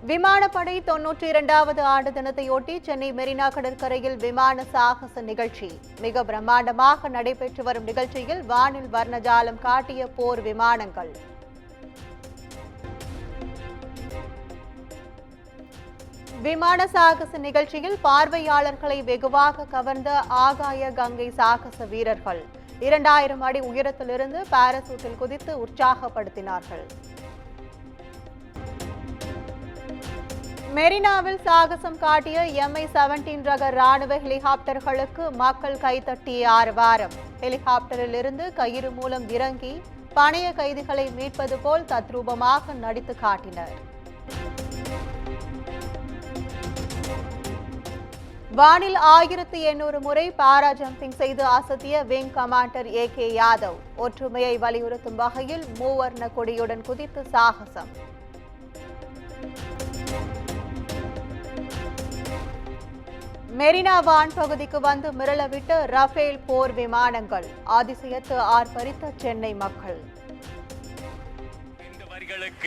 விமானப்படை 92வது ஆண்டு தினத்தையொட்டி சென்னை மெரினா கடற்கரையில் விமான சாகச நிகழ்ச்சி மிக பிரம்மாண்டமாக நடைபெற்று வரும் நிகழ்ச்சியில் வானில் வர்ணஜாலம் காட்டிய போர் விமானங்கள். விமான சாகச நிகழ்ச்சியில் பார்வையாளர்களை வெகுவாக கவர்ந்த ஆகாய கங்கை சாகச வீரர்கள் 2000 அடி உயரத்திலிருந்து பாராசூட்டில் குதித்து உற்சாகப்படுத்தினார்கள். மெரினாவில் சாகசம் காட்டிய MI-17 ரக ராணுவ ஹெலிகாப்டர்களுக்கு மக்கள் கைதட்டிய ஆரவாரம். ஹெலிகாப்டரில் இருந்து கயிறு மூலம் இறங்கி பணைய கைதிகளை மீட்பது போல் தத்ரூபமாக நடித்து காட்டினர். வானில் 1800 முறை பாரா ஜம்பிங் செய்து அசத்திய விங் கமாண்டர் AK யாதவ் ஒற்றுமையை வலியுறுத்தும் வகையில் மூவர்ண கொடியுடன் குதித்து சாகசம். மெரினா வான் பகுதிக்கு வந்து மிரளவிட்டு ரஃபேல் போர் விமானங்கள். அதிசயத்து ஆர்ப்பரித்த சென்னை மக்கள்.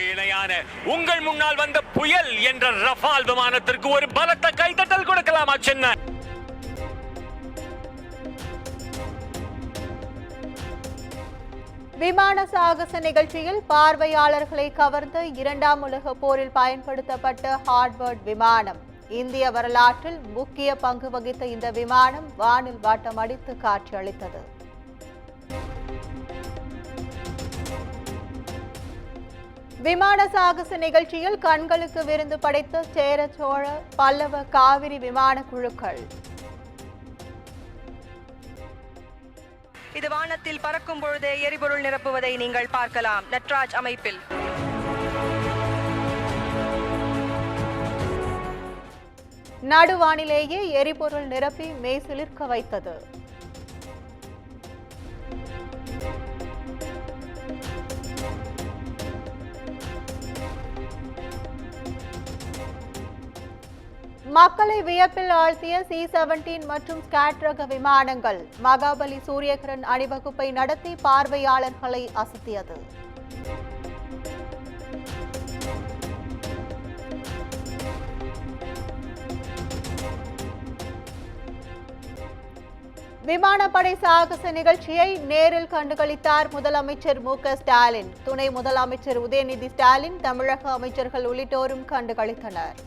இணையான உங்கள் முன்னால் வந்த புயல் என்ற ரஃபால் விமானத்திற்கு ஒரு பலத்த கைதட்டல் கொடுக்கலாமா சென்னை? விமான சாகச நிகழ்ச்சியில் பார்வையாளர்களை கவர்ந்த 2ஆம் உலக போரில் பயன்படுத்தப்பட்ட ஹார்வர்ட் விமானம். இந்திய வரலாற்றில் முக்கிய பங்கு வகித்த இந்த விமானம் வானில் வட்டமடித்து காட்சியளித்தது. விமான சாகச நிகழ்ச்சியில் கண்களுக்கு விருந்து படைத்த சேர சோழ பல்லவ காவிரி விமான குழுக்கள். இது வானத்தில் பறக்கும் பொழுதே எரிபொருள் நிரப்புவதை நீங்கள் பார்க்கலாம். நட்ராஜ் அமைப்பில் நடுவானிலேயே எரிபொருள் நிரப்பி மெய்சிலிர்க்க வைத்தது. மக்களை வியப்பில் ஆழ்த்திய C-17 மற்றும் ஸ்காட் ரக விமானங்கள். மகாபலி சூரியகிரண் அணிவகுப்பை நடத்தி பார்வையாளர்களை அசத்தியது. விமானப்படை சாகச நிகழ்ச்சியை நேரில் கண்டுகளித்தார் முதலமைச்சர் MK ஸ்டாலின். துணை முதலமைச்சர் உதயநிதி ஸ்டாலின், தமிழக அமைச்சர்கள் உள்ளிட்டோரும் கண்டுகளித்தனர்.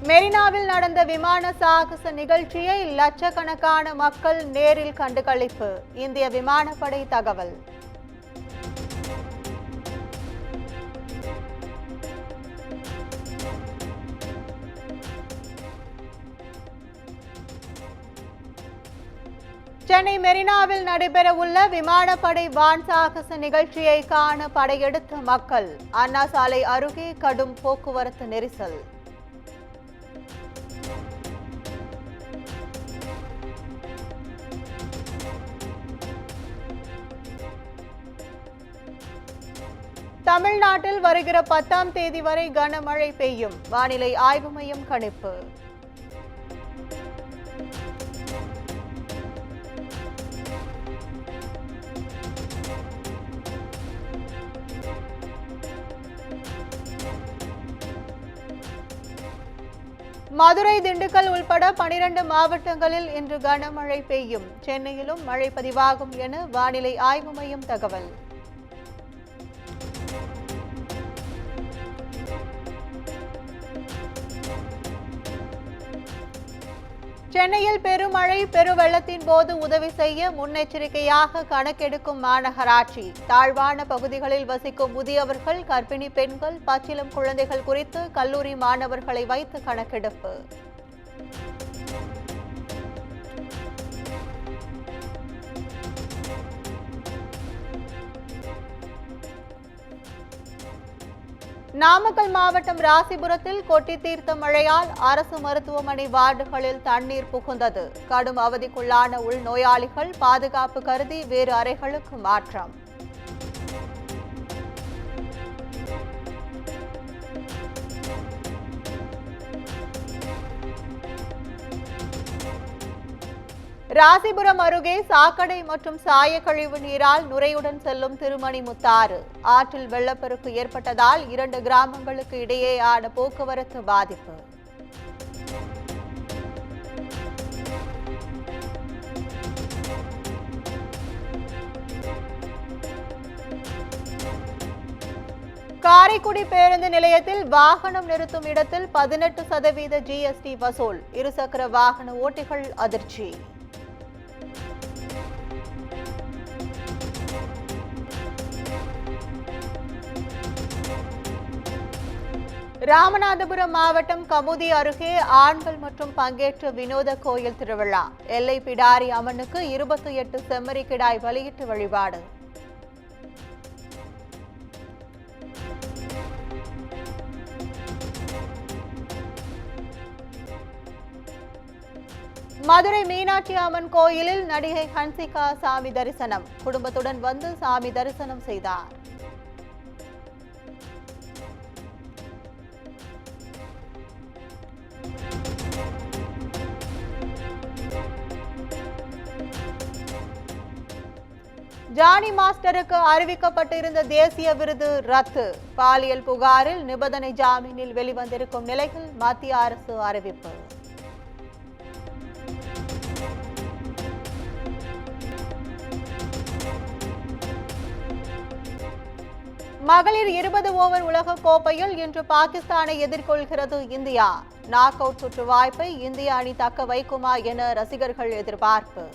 மெரினாவில் நடந்த விமான சாகச நிகழ்ச்சியை லட்சக்கணக்கான மக்கள் நேரில் கண்டுகளிப்பு. இந்திய விமானப்படை தகவல். சென்னை மெரினாவில் நடைபெறவுள்ள விமானப்படை வான் சாகச நிகழ்ச்சியை காண படையெடுத்த மக்கள். அண்ணா சாலை அருகே கடும் போக்குவரத்து நெரிசல். தமிழ்நாட்டில் வருகிற 10ஆம் தேதி வரை கனமழை பெய்யும். வானிலை ஆய்வு மையம் கணிப்பு. மதுரை, திண்டுக்கல் உள்பட 12 மாவட்டங்களில் இன்று கனமழை பெய்யும். சென்னையிலும் மழை பதிவாகும் என வானிலை ஆய்வு மையம் தகவல். சென்னையில் பெருமழை பெருவெள்ளத்தின் போது உதவி செய்ய முன்னெச்சரிக்கையாக கணக்கெடுக்கும் மாநகராட்சி. தாழ்வான பகுதிகளில் வசிக்கும் முதியவர்கள், கர்ப்பிணி பெண்கள், பச்சிளம் குழந்தைகள் குறித்து கல்லூரி மாணவர்களை வைத்து கணக்கெடுப்பு. நாமக்கல் மாவட்டம் ராசிபுரத்தில் கொட்டி தீர்த்த மழையால் அரசு மருத்துவமனை வார்டுகளில் தண்ணீர் புகுந்தது. கடும் அவதிக்குள்ளான உள்நோயாளிகள் பாதுகாப்பு கருதி வேறு அறைகளுக்கு மாற்றம். ராசிபுரம் அருகே சாக்கடை மற்றும் சாயக்கழிவு நீரால் நுரையுடன் செல்லும் திருமணிமுத்தாறு ஆற்றில் வெள்ளப்பெருக்கு ஏற்பட்டதால் 2 கிராமங்களுக்கு இடையேயான போக்குவரத்து பாதிப்பு. காரைக்குடி பேருந்து நிலையத்தில் வாகனம் நிறுத்தும் இடத்தில் 18% GST வசூல். இருசக்கர வாகன ஓட்டிகள் அதிர்ச்சி. ராமநாதபுரம் மாவட்டம் கமுதி அருகே ஆண்கள் மற்றும் பங்கேற்ற வினோத கோயில் திருவிழா. எல்லை பிடாரி அம்மனுக்கு 28 செம்மறி கிடாய் பலியிட்டு வழிபாடு. மதுரை மீனாட்சி அம்மன் கோயிலில் நடிகை ஹன்சிகா சாமி தரிசனம். குடும்பத்துடன் வந்து சாமி தரிசனம் செய்தார். ஜானி மாஸ்டருக்கு அறிவிக்கப்பட்டிருந்த தேசிய விருது ரத்து. பாலியல் புகாரில் நிபந்தனை ஜாமீனில் வெளிவந்திருக்கும் நிலையில் மத்திய அரசு அறிவிப்பு. மகளிர் 20 ஓவர் உலகக் கோப்பையில் இன்று பாகிஸ்தானை எதிர்கொள்கிறது இந்தியா. நாக் அவுட் சுற்று வாய்ப்பை இந்திய அணி தக்க வைக்குமா என ரசிகர்கள் எதிர்பார்ப்பு.